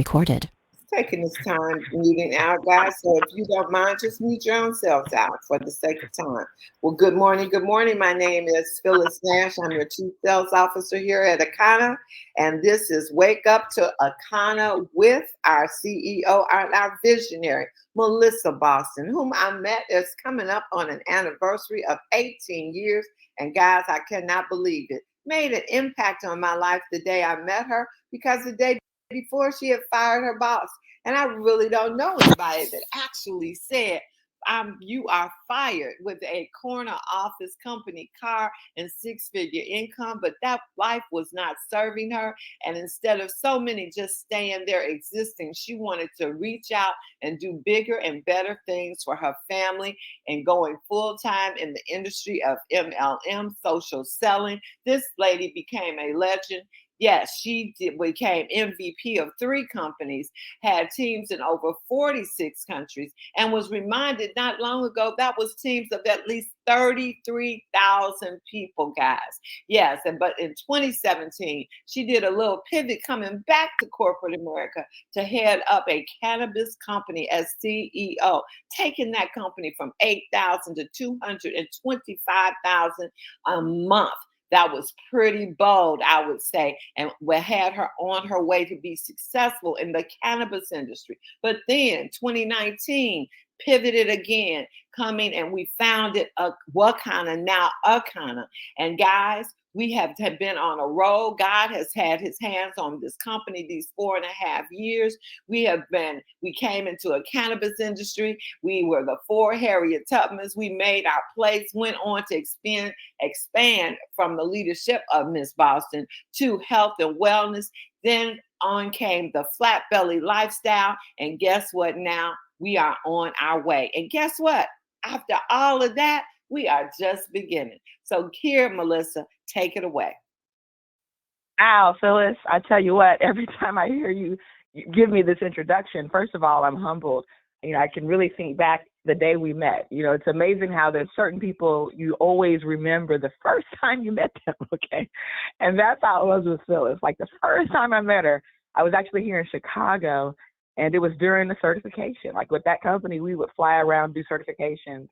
recorded. Taking this time muting out, guys. So if you don't mind, just mute your own selves out for the sake of time. Well, good morning. Good morning. My name is Phyllis Nash. I'm your Chief Sales Officer here at Akana. And this is Wake Up to Akana with our CEO, our visionary, Melissa Boston, whom I met is coming up on an anniversary of 18 years. And guys, I cannot believe it. Made an impact on my life the day I met her because the day before she had fired her boss. And I really don't know anybody that actually said, you are fired with a corner office company car and six-figure income, but that life was not serving her. And instead of so many just staying there existing, she wanted to reach out and do bigger and better things for her family and going full-time in the industry of MLM, social selling. This lady became a legend. Yes, became MVP of 3 companies, had teams in over 46 countries, and was reminded not long ago that was teams of at least 33,000 people, guys. Yes, but in 2017, she did a little pivot coming back to corporate America to head up a cannabis company as CEO, taking that company from 8,000 to 225,000 a month. That was pretty bold, I would say, and we had her on her way to be successful in the cannabis industry. But then 2019 pivoted again, coming and we founded Wakana, now Akana. And guys, we have been on a roll. God has had his hands on this company these 4.5 years. We came into a cannabis industry. We were the 4 Harriet Tubmans. We made our place, went on to expand from the leadership of Miss Boston to health and wellness. Then on came the flat belly lifestyle. And guess what now? We are on our way. And guess what? After all of that, we are just beginning. So here, Melissa, take it away. Wow, Phyllis, I tell you what, every time I hear you give me this introduction, first of all, I'm humbled. I can really think back the day we met. It's amazing how there's certain people you always remember the first time you met them, okay? And that's how it was with Phyllis. Like the first time I met her, I was actually here in Chicago, and it was during the certification. Like with that company, we would fly around, do certifications.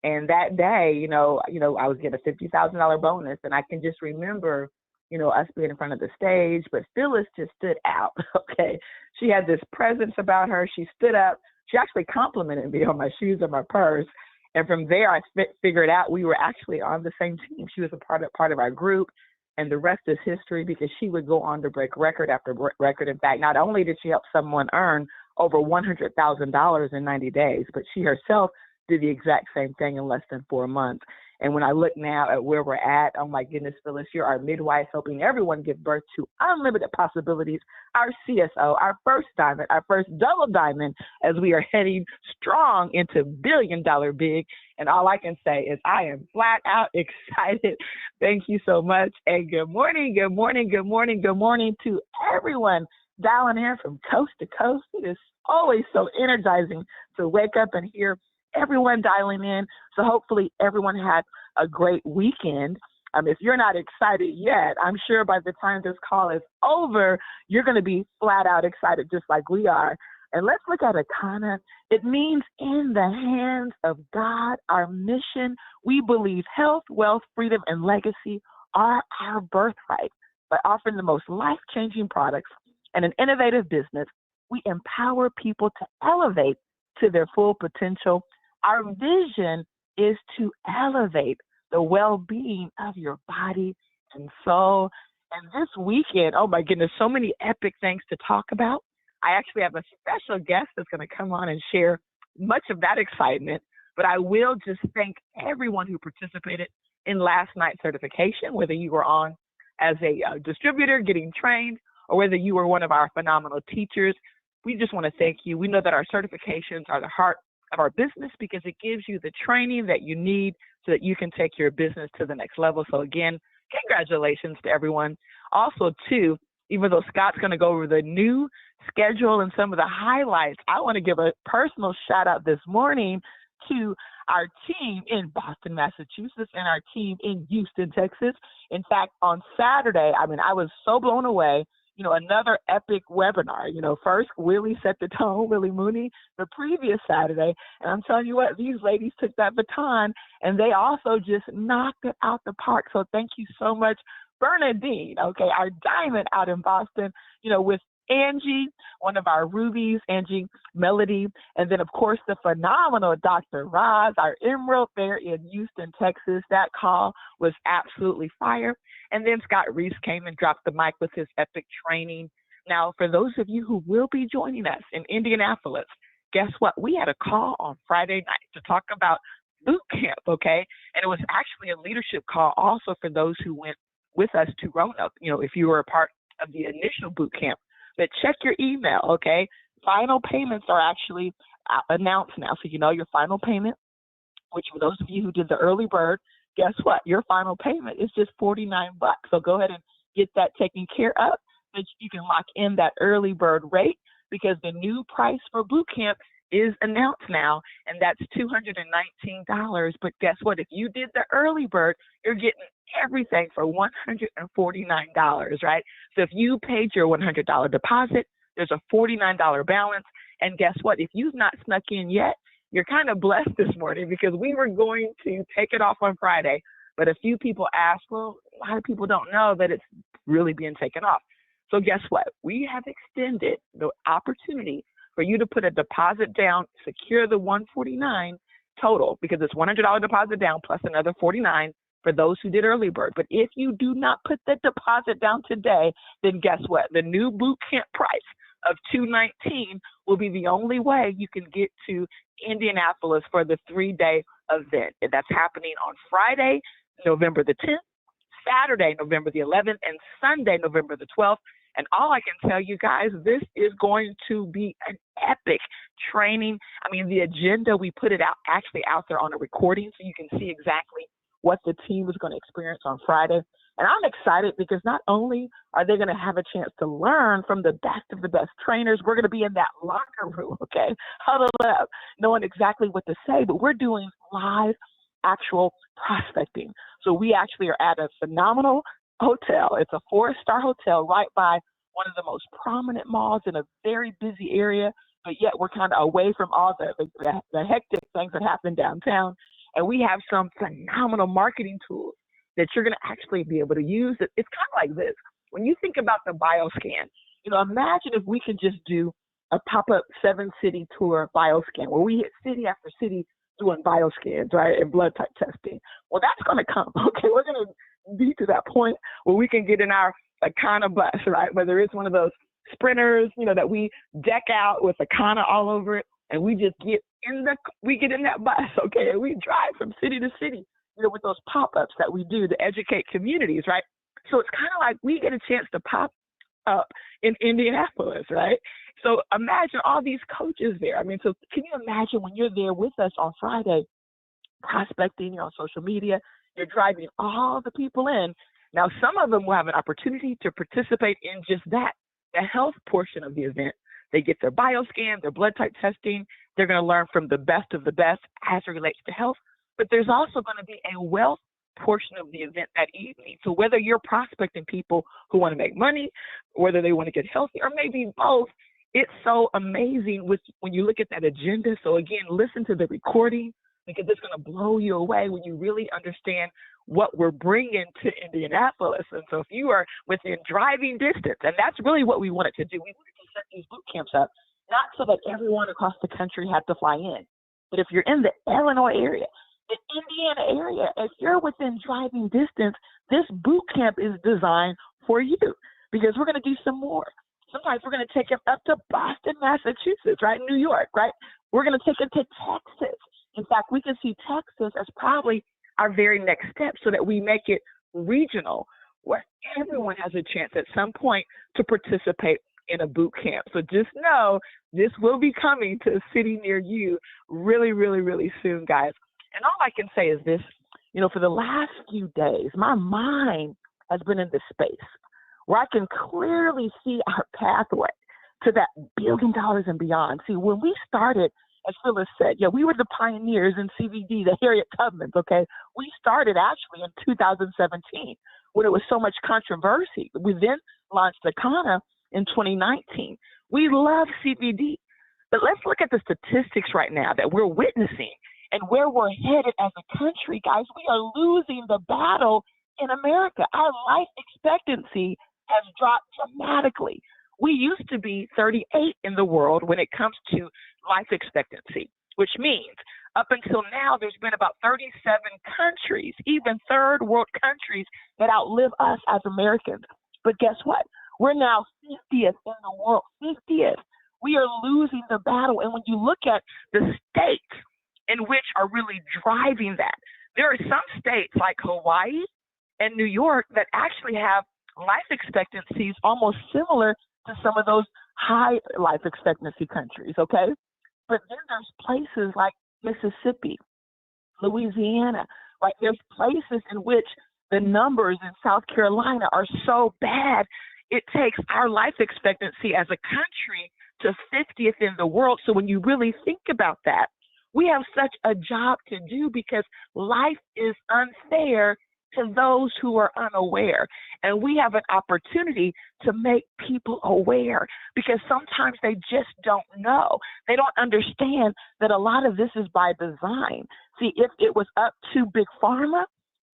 And that day, I was getting a $50,000 bonus, and I can just remember, us being in front of the stage. But Phyllis just stood out. Okay, she had this presence about her. She stood up. She actually complimented me on my shoes and my purse. And from there, I figured out we were actually on the same team. She was a part of our group, and the rest is history because she would go on to break record after record. In fact, not only did she help someone earn over $100,000 in 90 days, but she herself did the exact same thing in less than 4 months. And when I look now at where we're at, oh my goodness, Phyllis, you're our midwife helping everyone give birth to unlimited possibilities, our CSO, our first diamond, our first double diamond, as we are heading strong into $1 billion big. And all I can say is I am flat out excited. Thank you so much. And good morning, good morning, good morning, good morning to everyone dialing in from coast to coast. It is always so energizing to wake up and hear everyone dialing in. So hopefully everyone had a great weekend. If you're not excited yet, I'm sure by the time this call is over, you're going to be flat out excited just like we are. And let's look at Akana. It means in the hands of God. Our mission, we believe health, wealth, freedom, and legacy are our birthright. By offering the most life-changing products and an innovative business, we empower people to elevate to their full potential. Our vision is to elevate the well-being of your body and soul. And this weekend, oh my goodness, so many epic things to talk about. I actually have a special guest that's going to come on and share much of that excitement. But I will just thank everyone who participated in last night's certification, whether you were on as a distributor getting trained or whether you were one of our phenomenal teachers. We just want to thank you. We know that our certifications are the heart of our business because it gives you the training that you need so that you can take your business to the next level. So again, congratulations to everyone. Also, too, even though Scott's going to go over the new schedule and some of the highlights, I want to give a personal shout out this morning to our team in Boston, Massachusetts, and our team in Houston, Texas. In fact, on Saturday, I was so blown away. another epic webinar. First Willie set the tone, Willie Mooney, the previous Saturday. And I'm telling you what, these ladies took that baton and they also just knocked it out the park. So thank you so much, Bernadine, okay, our diamond out in Boston, with Angie, one of our rubies, Angie Melody, and then of course the phenomenal Dr. Roz, our emerald there in Houston, Texas. That call was absolutely fire. And then Scott Reese came and dropped the mic with his epic training. Now, for those of you who will be joining us in Indianapolis, guess what? We had a call on Friday night to talk about boot camp, okay? And it was actually a leadership call also for those who went with us to Roanoke, if you were a part of the initial boot camp. But check your email, okay? Final payments are actually announced now. So your final payment, which for those of you who did the early bird, guess what? Your final payment is just $49. So go ahead and get that taken care of so that you can lock in that early bird rate, because the new price for boot camp is announced now, and that's $219. But guess what? If you did the early bird, you're getting everything for $149, right? So if you paid your $100 deposit, there's a $49 balance. And guess what? If you've not snuck in yet, you're kind of blessed this morning, because we were going to take it off on Friday, but a few people asked, well, a lot of people don't know that it's really being taken off. So guess what? We have extended the opportunity for you to put a deposit down, secure the $149 total, because it's $100 deposit down plus another $49 for those who did early bird. But if you do not put the deposit down today, then guess what? The new boot camp price of $219 will be the only way you can get to Indianapolis for the 3-day event. And that's happening on Friday, November the 10th, Saturday, November the 11th, and Sunday, November the 12th. And all I can tell you guys, this is going to be an epic training. I mean, the agenda, we put it actually out there on a recording so you can see exactly what the team is going to experience on Friday. And I'm excited because not only are they going to have a chance to learn from the best of the best trainers, we're going to be in that locker room, okay, huddled up, knowing exactly what to say, but we're doing live actual prospecting. So we actually are at a phenomenal hotel. It's a 4-star hotel right by one of the most prominent malls in a very busy area, but yet we're kind of away from all the hectic things that happen downtown. And we have some phenomenal marketing tools that you're going to actually be able to use. It's kind of like this. When you think about the bioscan, imagine if we could just do a pop-up 7-city tour bioscan where we hit city after city doing bioscans, right, and blood type testing. Well, that's going to come, okay? We're going to be to that point where we can get in our Akana bus, right, whether it's one of those sprinters, that we deck out with Akana all over it, and we just get in that bus, okay, and we drive from city to city, with those pop-ups that we do to educate communities, right? So it's kind of like we get a chance to pop up in Indianapolis, right? So imagine all these coaches there. I mean, so can you imagine when you're there with us on Friday, prospecting, you're on social media, you're driving all the people in. Now, some of them will have an opportunity to participate in just that, the health portion of the event. They get their bioscan, their blood type testing. They're going to learn from the best of the best as it relates to health. But there's also going to be a wealth portion of the event that evening. So whether you're prospecting people who want to make money, whether they want to get healthy, or maybe both, it's so amazing when you look at that agenda. So again, listen to the recording, because it's going to blow you away when you really understand what we're bringing to Indianapolis. And so if you are within driving distance, and that's really what we wanted to do, we wanted to set these boot camps up, not so that everyone across the country had to fly in, but if you're in the Illinois area, the Indiana area, if you're within driving distance, this boot camp is designed for you, because we're going to do some more. Sometimes we're going to take it up to Boston, Massachusetts, right? New York, right? We're going to take it to Texas. In fact, we can see Texas as probably our very next step, so that we make it regional, where everyone has a chance at some point to participate in a boot camp. So just know this will be coming to a city near you really, really, really soon, guys. And all I can say is this, for the last few days, my mind has been in this space where I can clearly see our pathway to that $1 billion and beyond. See, when we started, as Phyllis said, we were the pioneers in CBD, the Harriet Tubmans, okay? We started actually in 2017 when it was so much controversy. We then launched Akana in 2019. We love CBD. But let's look at the statistics right now that we're witnessing and where we're headed as a country, guys. We are losing the battle in America. Our life expectancy has dropped dramatically. We used to be 38 in the world when it comes to life expectancy, which means up until now, there's been about 37 countries, even third world countries, that outlive us as Americans. But guess what? We're now 50th in the world, 50th. We are losing the battle. And when you look at the states in which are really driving that, there are some states like Hawaii and New York that actually have life expectancies almost similar to some of those high life expectancy countries, okay? But then there's places like Mississippi, Louisiana, right? There's places in which the numbers in South Carolina are so bad, it takes our life expectancy as a country to 50th in the world. So when you really think about that, we have such a job to do because life is unfair to those who are unaware. And we have an opportunity to make people aware because sometimes they just don't know. They don't understand that a lot of this is by design. See, if it was up to Big Pharma,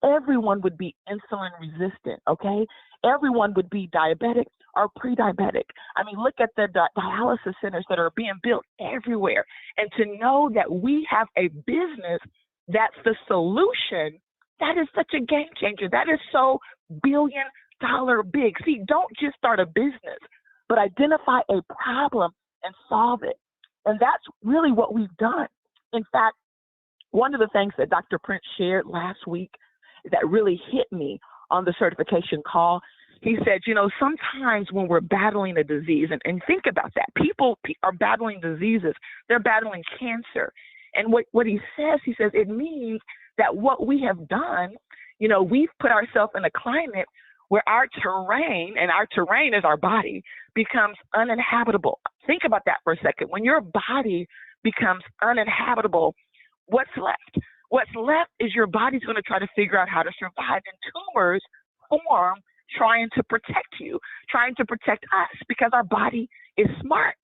everyone would be insulin resistant, okay? Everyone would be diabetic or pre-diabetic. I mean, look at the dialysis centers that are being built everywhere. And to know that we have a business that's the solution, that is such a game changer. That is so billion-dollar big. See, don't just start a business, but identify a problem and solve it. And that's really what we've done. In fact, one of the things that Dr. Prince shared last week that really hit me on the certification call, he said, you know, sometimes when we're battling a disease, and think about that, people are battling diseases, they're battling cancer. And what he says, it means that what we have done, you know, we've put ourselves in a climate where our terrain, and our terrain is our body, becomes uninhabitable. Think about that for a second. When your body becomes uninhabitable, what's left? What's left is your body's going to try to figure out how to survive, and tumors form trying to protect you, trying to protect us because our body is smart.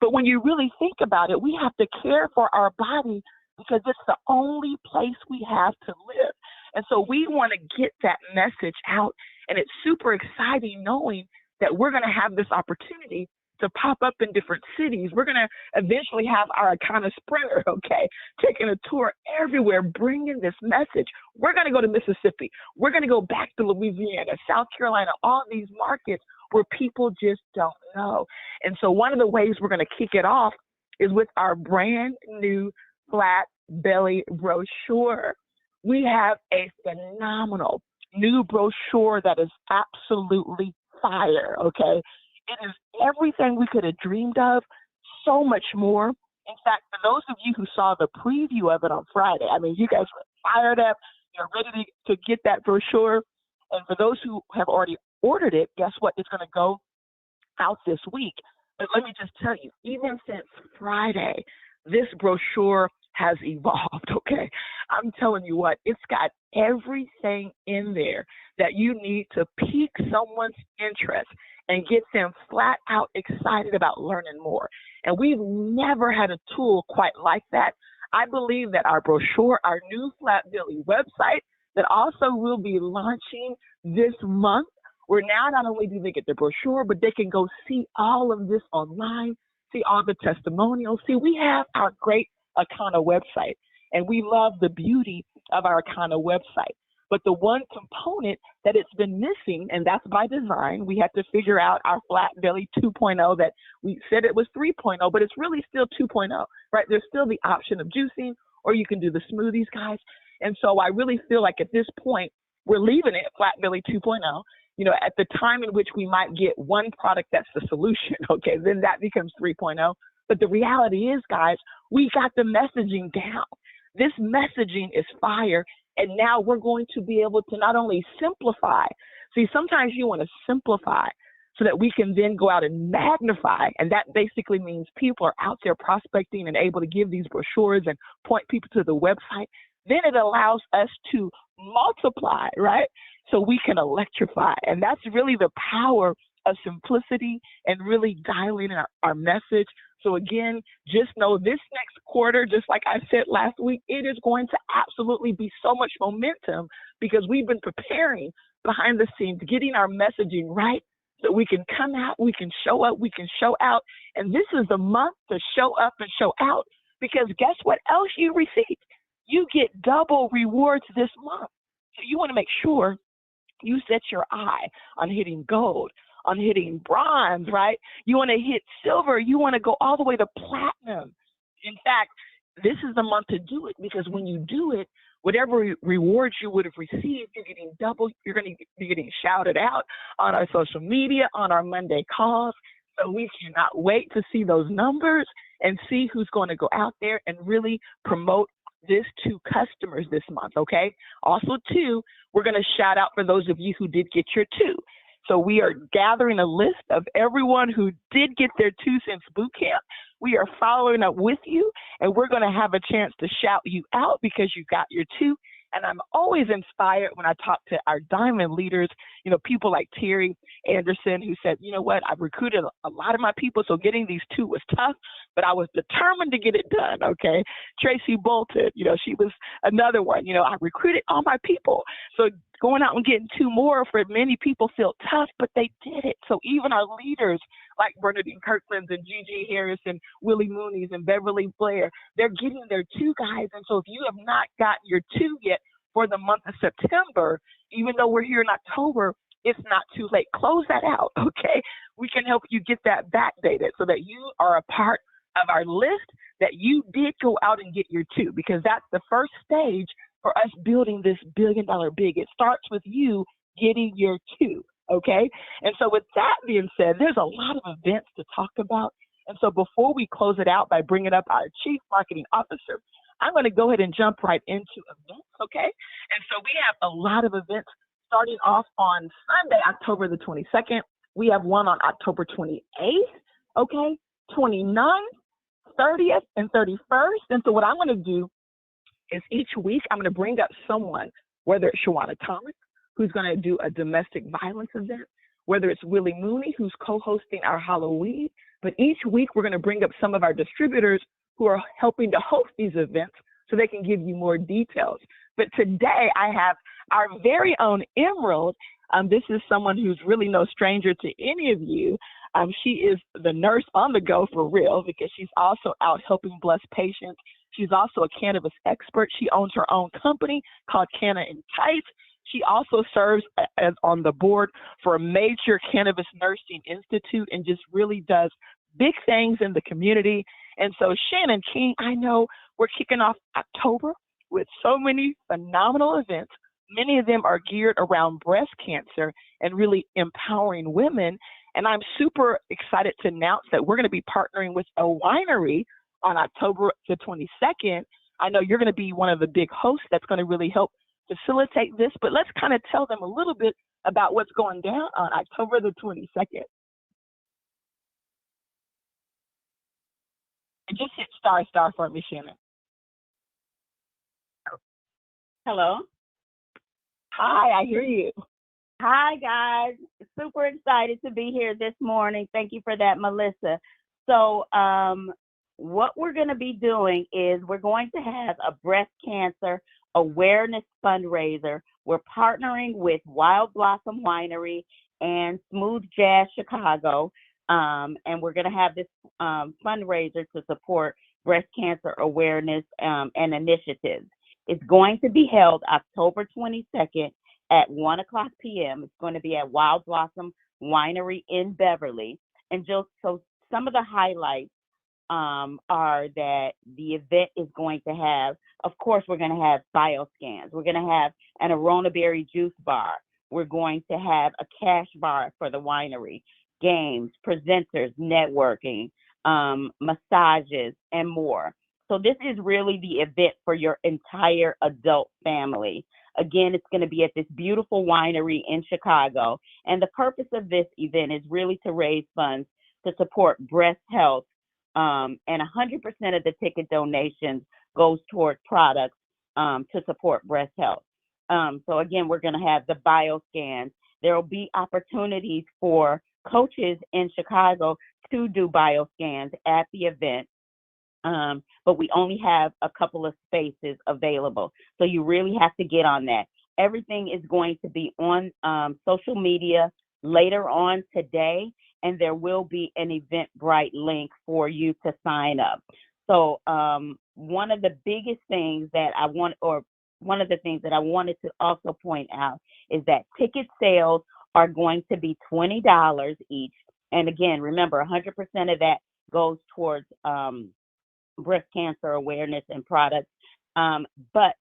But when you really think about it, we have to care for our body because it's the only place we have to live. And so we want to get that message out. And it's super exciting knowing that we're going to have this opportunity to pop up in different cities. We're going to eventually have our Akana Sprinter, okay, taking a tour everywhere, bringing this message. We're going to go to Mississippi. We're going to go back to Louisiana, South Carolina, all these markets where people just don't know. And so one of the ways we're going to kick it off is with our brand new flat belly brochure. We have a phenomenal new brochure that is absolutely fire, okay? It is everything we could have dreamed of, so much more. In fact, for those of you who saw the preview of it on Friday, I mean, you guys were fired up. You're ready to get that brochure. And for those who have already ordered it, guess what? It's going to go out this week. But let me just tell you, even since Friday, this brochure has evolved, okay? I'm telling you what, it's got everything in there that you need to pique someone's interest and get them flat out excited about learning more. And we've never had a tool quite like that. I believe that our brochure, our new Flat Belly website that also will be launching this month, where now not only do they get the brochure, but they can go see all of this online, see all the testimonials. See, we have our great Akana website, and we love the beauty of our Akana website. But the one component that it's been missing, and that's by design, we had to figure out our Flat Belly 2.0 that we said it was 3.0, but it's really still 2.0, right? There's still the option of juicing, or you can do the smoothies, guys. And so I really feel like at this point, we're leaving it Flat Belly 2.0. You know, at the time in which we might get one product that's the solution, okay, then that becomes 3.0. But the reality is, guys, we got the messaging down. This messaging is fire. And now we're going to be able to not only simplify. See, sometimes you want to simplify so that we can then go out and magnify. And that basically means people are out there prospecting and able to give these brochures and point people to the website. Then it allows us to multiply, right? so we can electrify. And that's really the power of simplicity and really dialing our message. So again, just know this next quarter, just like I said last week, it is going to absolutely be so much momentum because we've been preparing behind the scenes, getting our messaging right so we can come out, we can show up, we can show out. And this is the month to show up and show out because guess what else you receive? You get double rewards this month. So you want to make sure you set your eye on hitting gold, on hitting bronze, right? You want to hit silver. You want to go all the way to platinum. In fact, this is the month to do it because when you do it, whatever rewards you would have received, you're getting double. You're going to be getting shouted out on our social media, on our Monday calls. So we cannot wait to see those numbers and see who's going to go out there and really promote this to customers this month, okay? Also, too, we're going to shout out for those of you who did get your 2. So we are gathering a list of everyone who did get their 2 Cents boot camp. We are following up with you, and we're going to have a chance to shout you out because you got your 2. And I'm always inspired when I talk to our diamond leaders, you know, people like Terry Anderson, who said, you know what, I've recruited a lot of my people, so getting these 2 was tough, but I was determined to get it done, okay? Tracy Bolton, you know, she was another one. You know, I recruited all my people. So going out and getting 2 more for many people feel tough, but they did it. So even our leaders like Bernadine Kirkland and Gigi Harris and Willie Mooney's and Beverly Blair, they're getting their 2, guys. And so if you have not gotten your 2 yet for the month of September, even though we're here in October, it's not too late. Close that out, okay? We can help you get that backdated so that you are a part of our list, that you did go out and get your 2, because that's the first stage for us building this $1 billion big. It starts with you getting your 2, okay? And so with that being said, there's a lot of events to talk about. And so before we close it out by bringing up our Chief Marketing Officer, I'm going to go ahead and jump right into events, okay? And so we have a lot of events starting off on Sunday, October the 22nd. We have one on October 28th, okay, 29th, 30th, and 31st. And so what I'm going to do is each week I'm going to bring up someone, whether it's Shawana Thomas, who's going to do a domestic violence event, whether it's Willie Mooney, who's co-hosting our Halloween. But each week we're going to bring up some of our distributors who are helping to host these events so they can give you more details. But today I have our very own Emerald. This is someone who's really no stranger to any of you. She is the nurse on the go for real because she's also out helping bless patients. She's also a cannabis expert. She owns her own company called Canna and Tights. She also serves as on the board for a major cannabis nursing institute and just really does big things in the community. And so Shannon King, I know we're kicking off October with so many phenomenal events. Many of them are geared around breast cancer and really empowering women. And I'm super excited to announce that we're going to be partnering with a winery on October the 22nd. I know you're going to be one of the big hosts that's going to really help facilitate this, but let's kind of tell them a little bit about what's going down on October the 22nd. And just hit star for me, Shannon. Hello. Hi, I hear you. Hi, guys. Super excited to be here this morning. Thank you for that, Melissa. So what we're going to be doing is we're going to have a breast cancer awareness fundraiser. We're partnering with Wild Blossom Winery and Smooth Jazz Chicago, and we're going to have this fundraiser to support breast cancer awareness and initiatives. It's going to be held October 22nd at 1 o'clock p.m. It's going to be at Wild Blossom Winery in Beverly. And just so some of the highlights are that the event is going to have, of course, we're going to have bioscans. We're going to have an Arona Berry juice bar. We're going to have a cash bar for the winery, games, presenters, networking, massages, and more. So this is really the event for your entire adult family. Again, it's going to be at this beautiful winery in Chicago. And the purpose of this event is really to raise funds to support breast health. And 100% of the ticket donations goes toward products to support breast health. So again, we're going to have the bioscans. There will be opportunities for coaches in Chicago to do bioscans at the event. But we only have a couple of spaces available. So you really have to get on that. Everything is going to be on social media later on today, and there will be an Eventbrite link for you to sign up. So one of the biggest things that one of the things that I wanted to also point out is that ticket sales are going to be $20 each. And again, remember, 100% of that goes towards breast cancer awareness and products. But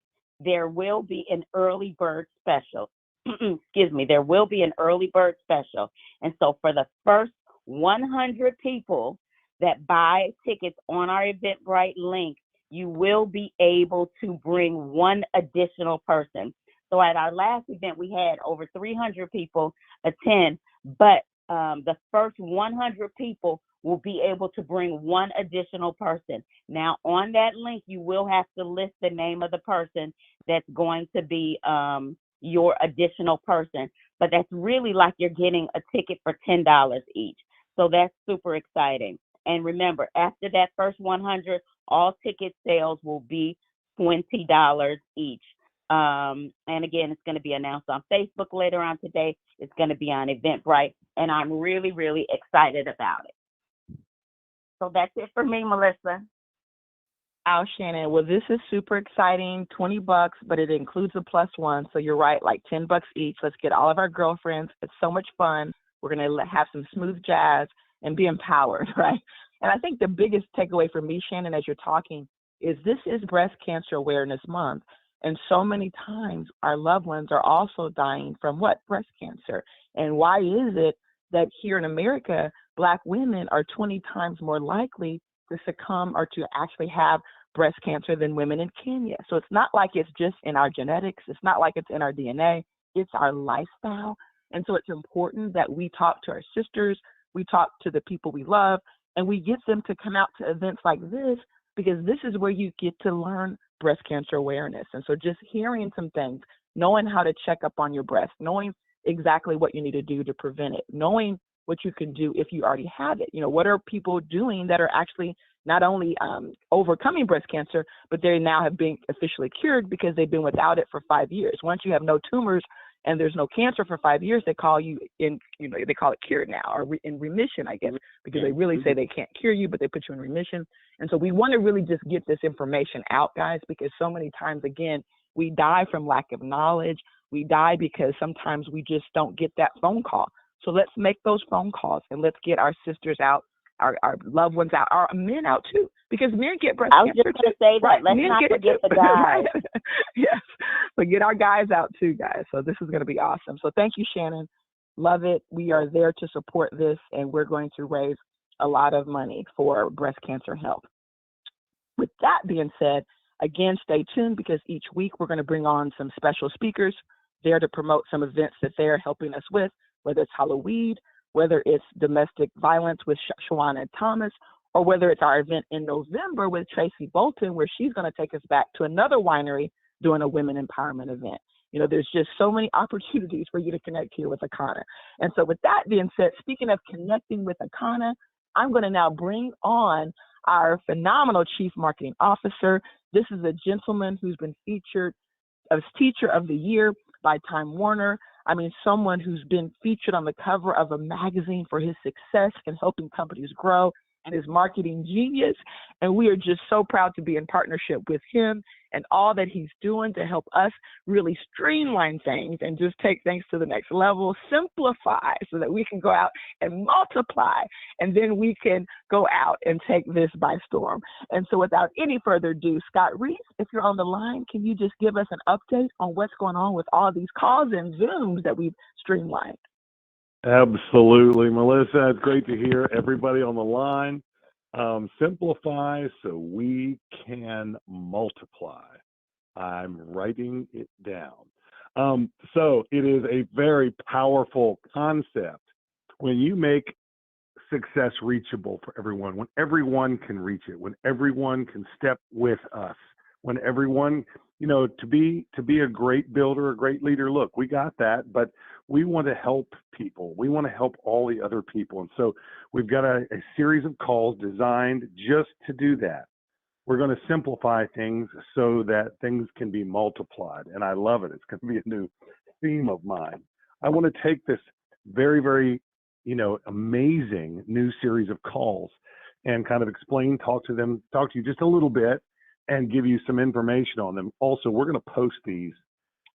there will be an early bird special. Excuse me, there will be an early bird special. And so for the first 100 people that buy tickets on our Eventbrite link, you will be able to bring one additional person. So at our last event, we had over 300 people attend, but the first 100 people will be able to bring one additional person. Now, on that link, you will have to list the name of the person that's going to be your additional person, but that's really like you're getting a ticket for $10 each. So that's super exciting. And remember, after that first 100, all ticket sales will be $20 each. And again, it's going to be announced on Facebook later on today. It's going to be on Eventbrite, and I'm really, really excited about it. So that's it for me, Melissa. Oh, Shannon, well, this is super exciting, $20, but it includes a plus one. So you're right, like $10 each. Let's get all of our girlfriends. It's so much fun. We're going to have some smooth jazz and be empowered, right? And I think the biggest takeaway for me, Shannon, as you're talking, is this is Breast Cancer Awareness Month. And so many times our loved ones are also dying from what? Breast cancer. And why is it that here in America, Black women are 20 times more likely to succumb or to actually have breast cancer than women in Kenya? So it's not like it's just in our genetics. It's not like it's in our DNA. It's our lifestyle. And so it's important that we talk to our sisters, we talk to the people we love, and we get them to come out to events like this, because this is where you get to learn breast cancer awareness. And so just hearing some things, knowing how to check up on your breast, knowing exactly what you need to do to prevent it, knowing what you can do if you already have it. You know, what are people doing that are actually not only overcoming breast cancer, but they now have been officially cured because they've been without it for 5 years. Once you have no tumors and there's no cancer for 5 years, they call you in, you know, they call it cured now, or in remission, I guess, because they really say they can't cure you, but they put you in remission. And so we want to really just get this information out, guys, because so many times, again, we die from lack of knowledge. We die because sometimes we just don't get that phone call. So let's make those phone calls and let's get our sisters out, our loved ones out, our men out too, because men get breast cancer too. I was just going to say that. Right? Let's men not forget the right? guys. Yes, but get our guys out too, guys. So this is going to be awesome. So thank you, Shannon. Love it. We are there to support this, and we're going to raise a lot of money for breast cancer help. With that being said, again, stay tuned, because each week we're going to bring on some special speakers there to promote some events that they're helping us with, whether it's Halloween, whether it's domestic violence with Shawana Thomas, or whether it's our event in November with Tracy Bolton, where she's going to take us back to another winery doing a women empowerment event. You know, there's just so many opportunities for you to connect here with Akana. And so with that being said, speaking of connecting with Akana, I'm going to now bring on our phenomenal Chief Marketing Officer. This is a gentleman who's been featured as Teacher of the Year by Time Warner. I mean, someone who's been featured on the cover of a magazine for his success in helping companies grow and his marketing genius. And we are just so proud to be in partnership with him and all that he's doing to help us really streamline things and just take things to the next level, simplify so that we can go out and multiply, and then we can go out and take this by storm. And so without any further ado, Scott Reese, if you're on the line, can you just give us an update on what's going on with all these calls and Zooms that we've streamlined? Absolutely, Melissa. It's great to hear everybody on the line. Simplify so we can multiply. I'm writing it down. So it is a very powerful concept when you make success reachable for everyone, when everyone can reach it, when everyone can step with us, when everyone, you know, to be a great builder, a great leader, look, we got that, but we want to help people. We want to help all the other people. And so we've got a series of calls designed just to do that. We're going to simplify things so that things can be multiplied. And I love it. It's going to be a new theme of mine. I want to take this very, very, you know, amazing new series of calls and kind of explain, talk to you just a little bit and give you some information on them. Also, we're going to post these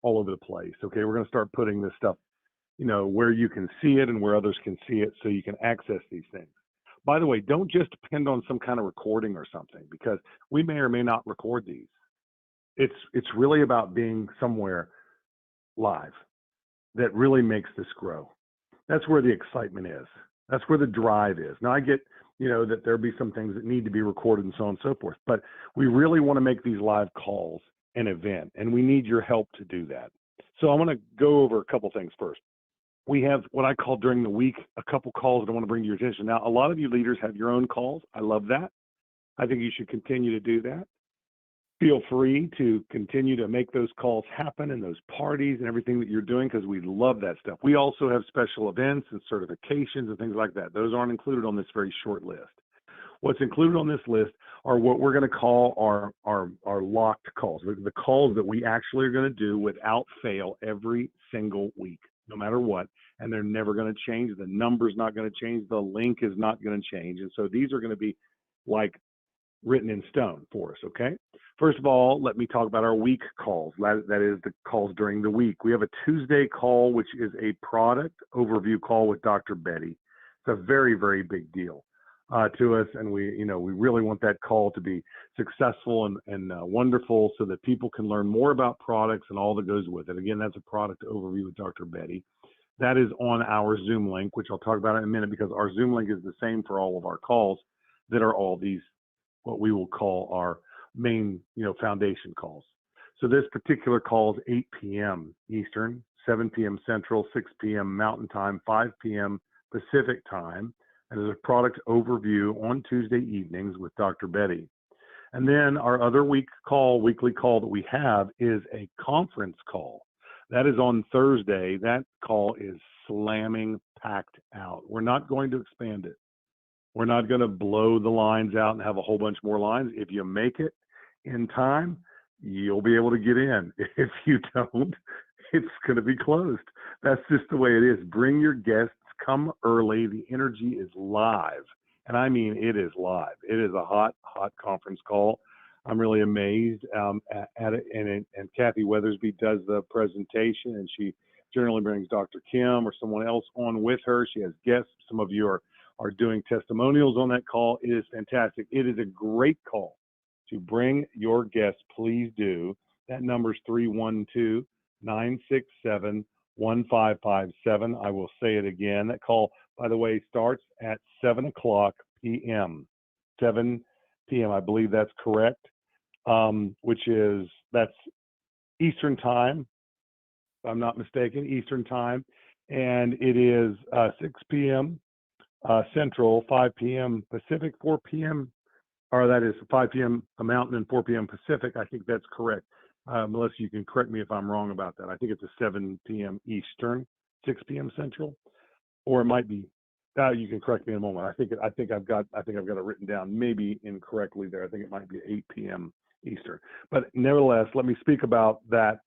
all over the place. Okay. We're going to start putting this stuff, you know, where you can see it and where others can see it so you can access these things. By the way, don't just depend on some kind of recording or something, because we may or may not record these. It's really about being somewhere live that really makes this grow. That's where the excitement is. That's where the drive is. Now I get, you know, that there'll be some things that need to be recorded and so on and so forth, but we really want to make these live calls an event, and we need your help to do that. So I want to go over a couple things first. We have what I call during the week, a couple calls that I want to bring to your attention. Now, a lot of you leaders have your own calls. I love that. I think you should continue to do that. Feel free to continue to make those calls happen and those parties and everything that you're doing, because we love that stuff. We also have special events and certifications and things like that. Those aren't included on this very short list. What's included on this list are what we're going to call our locked calls, the calls that we actually are going to do without fail every single week, no matter what. And they're never going to change. The number's not going to change. The link is not going to change. And so these are going to be like written in stone for us, okay? First of all, let me talk about our week calls. That is the calls during the week. We have a Tuesday call, which is a product overview call with Dr. Betty. It's a very, very big deal to us, and we really want that call to be successful and wonderful, so that people can learn more about products and all that goes with it. Again, that's a product overview with Dr. Betty. That is on our Zoom link, which I'll talk about in a minute, because our Zoom link is the same for all of our calls that are all these, what we will call our main, foundation calls. So this particular call is 8 p.m. Eastern, 7 p.m. Central, 6 p.m. Mountain Time, 5 p.m. Pacific Time, and is a product overview on Tuesday evenings with Dr. Betty. And then our other weekly call that we have is a conference call. That is on Thursday. That call is slamming packed out. We're not going to expand it. We're not going to blow the lines out and have a whole bunch more lines. If you make it in time, you'll be able to get in. If you don't, it's going to be closed. That's just the way it is. Bring your guests, come early. The energy is live. And I mean, it is live. It is a hot, hot conference call. I'm really amazed at it. And Kathy Weathersby does the presentation, and she generally brings Dr. Kim or someone else on with her. She has guests. Some of you are doing testimonials on that call. It is fantastic. It is a great call to bring your guests. Please do. That number is 312-967-1557. I will say it again. That call, by the way, starts at 7 o'clock p.m. 7 p.m. I believe that's correct, that's Eastern time, if I'm not mistaken, Eastern time. And it is 6 p.m. Central, 5 p.m. Pacific, 4 p.m. or that is 5 p.m. Mountain and 4 p.m. Pacific. I think that's correct. Melissa, you can correct me if I'm wrong about that. I think it's a 7 p.m. Eastern, 6 p.m. Central, or it might be. You can correct me in a moment. I think I've got it written down maybe incorrectly there. I think it might be 8 p.m. Eastern. But nevertheless, let me speak about that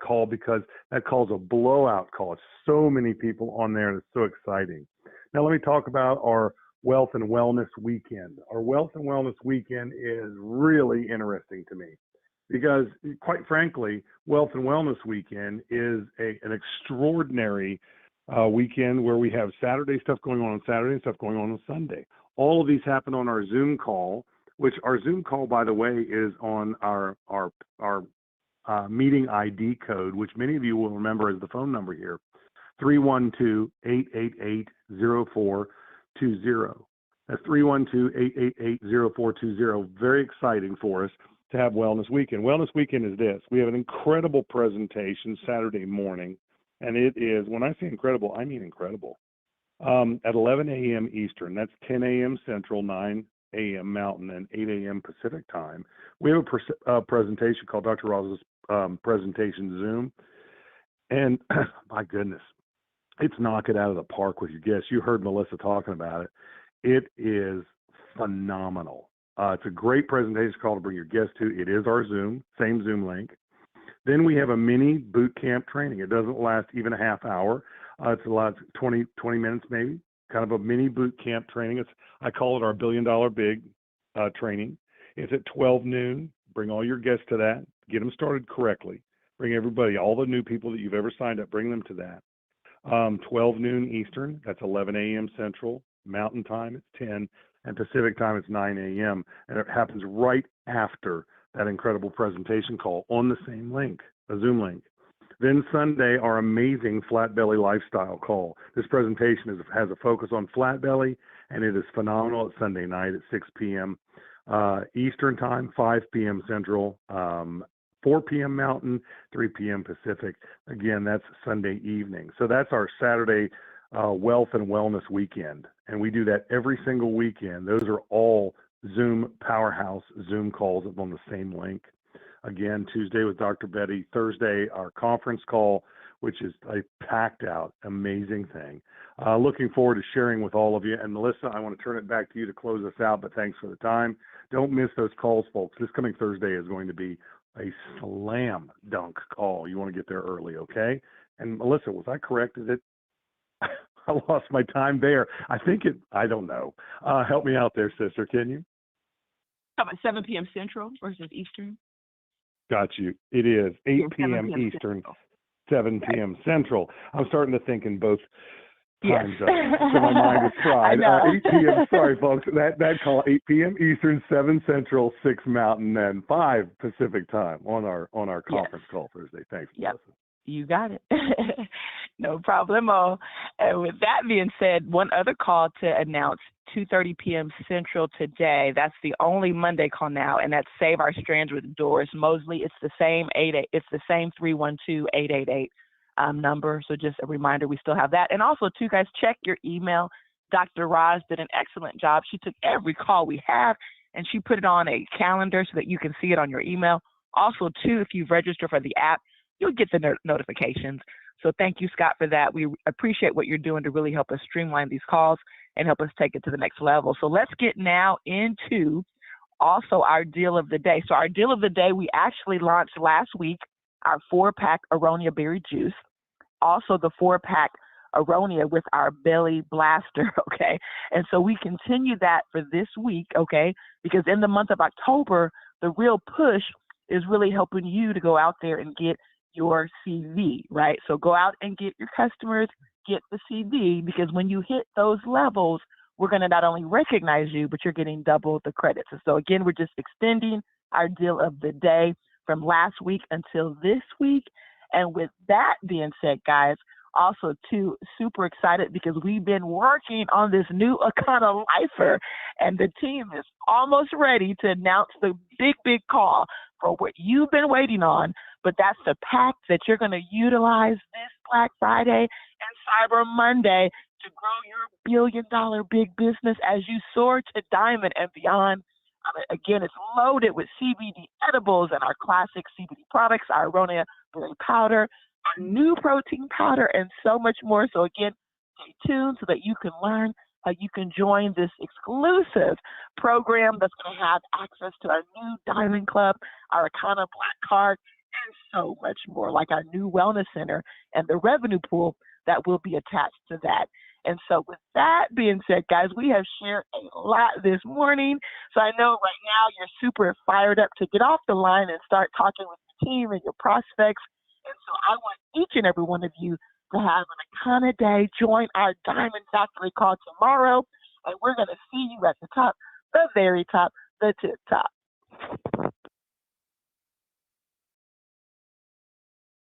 call, because that call is a blowout call. It's so many people on there, and it's so exciting. Now let me talk about our Wealth and Wellness Weekend. Our Wealth and Wellness Weekend is really interesting to me, because quite frankly, Wealth and Wellness Weekend is an extraordinary weekend where we have Saturday stuff going on Saturday and stuff going on Sunday. All of these happen on our Zoom call, which our Zoom call, by the way, is on our meeting ID code, which many of you will remember as the phone number here, 312-888-0420. That's 312-888-0420. Very exciting for us to have Wellness Weekend. Wellness Weekend is this. We have an incredible presentation Saturday morning, and it is, when I say incredible, I mean incredible, at 11 a.m. Eastern. That's 10 a.m. Central, 9 a.m. Mountain and 8 a.m. Pacific time. We have a presentation called Dr. Ross's presentation Zoom. And my goodness, it's knock it out of the park with your guests. You heard Melissa talking about it. It is phenomenal. It's a great presentation call to bring your guests to. It is our Zoom, same Zoom link. Then we have a mini boot camp training. It doesn't last even a half hour. It's a lot, 20 minutes maybe, kind of a mini boot camp training. I call it our $1 billion big training. It's at 12 noon. Bring all your guests to that. Get them started correctly. Bring everybody, all the new people that you've ever signed up, bring them to that. 12 noon Eastern, that's 11 a.m. Central. Mountain time, it's 10. And Pacific time, it's 9 a.m. And it happens right after that incredible presentation call on the same link, a Zoom link. Then Sunday, our amazing Flat Belly Lifestyle call. This presentation has a focus on flat belly, and it is phenomenal. It's Sunday night at 6 p.m. Eastern time, 5 p.m. Central, 4 p.m. Mountain, 3 p.m. Pacific. Again, that's Sunday evening. So that's our Saturday Wealth and Wellness weekend. And we do that every single weekend. Those are all Zoom powerhouse Zoom calls on the same link. Again, Tuesday with Dr. Betty, Thursday, our conference call, which is a packed out, amazing thing. Looking forward to sharing with all of you. And Melissa, I want to turn it back to you to close us out, but thanks for the time. Don't miss those calls, folks. This coming Thursday is going to be a slam dunk call. You want to get there early, okay? And Melissa, was I correct? Is it? I lost my time there. I don't know. Help me out there, sister, can you? How about 7 p.m. Central versus Eastern? Got you. It is 8 p.m. 7 p.m. Eastern, Central. 7 p.m. Central. I'm starting to think in both time Yes. zones, so my mind is fried. I know. 8 p.m. Sorry, folks. That call 8 p.m. Eastern, 7 Central, 6 Mountain, and 5 Pacific time on our conference call Thursday. Thanks, Yep. Melissa. You got it. No problemo. And with that being said, one other call to announce, 2:30 p.m. Central today. That's the only Monday call now, and that's Save Our Strands with Doris Mosley. It's the same 312-888 number. So just a reminder, we still have that. And also, too, guys, check your email. Dr. Roz did an excellent job. She took every call we have, and she put it on a calendar so that you can see it on your email. Also, too, if you've registered for the app, you'll get the notifications. So thank you, Scott, for that. We appreciate what you're doing to really help us streamline these calls and help us take it to the next level. So let's get now into also our deal of the day. So our deal of the day, we actually launched last week, our 4-pack Aronia Berry Juice. Also the 4-pack Aronia with our Belly Blaster, okay? And so we continue that for this week, okay? Because in the month of October, the real push is really helping you to go out there and get your CV, right? So go out and get your customers, get the CV, because when you hit those levels, we're going to not only recognize you, but you're getting double the credits. And so again, we're just extending our deal of the day from last week until this week. And with that being said, guys, also too super excited because we've been working on this new Akana Lifer, and the team is almost ready to announce the big call for what you've been waiting on. But that's the pack that you're going to utilize this Black Friday and Cyber Monday to grow your $1 billion big business as you soar to diamond and beyond. Again, it's loaded with CBD edibles and our classic CBD products, our Aronia Berry Powder, our new protein powder, and so much more. So again, stay tuned so that you can learn how you can join this exclusive program that's going to have access to our new Diamond Club, our Akana Black Card, and so much more, like our new Wellness Center and the revenue pool that will be attached to that. And so with that being said, guys, we have shared a lot this morning. So I know right now you're super fired up to get off the line and start talking with your team and your prospects. And so I want each and every one of you to have an Akana day. Join our Diamond Factory call tomorrow, and we're going to see you at the top, the very top, the tip top.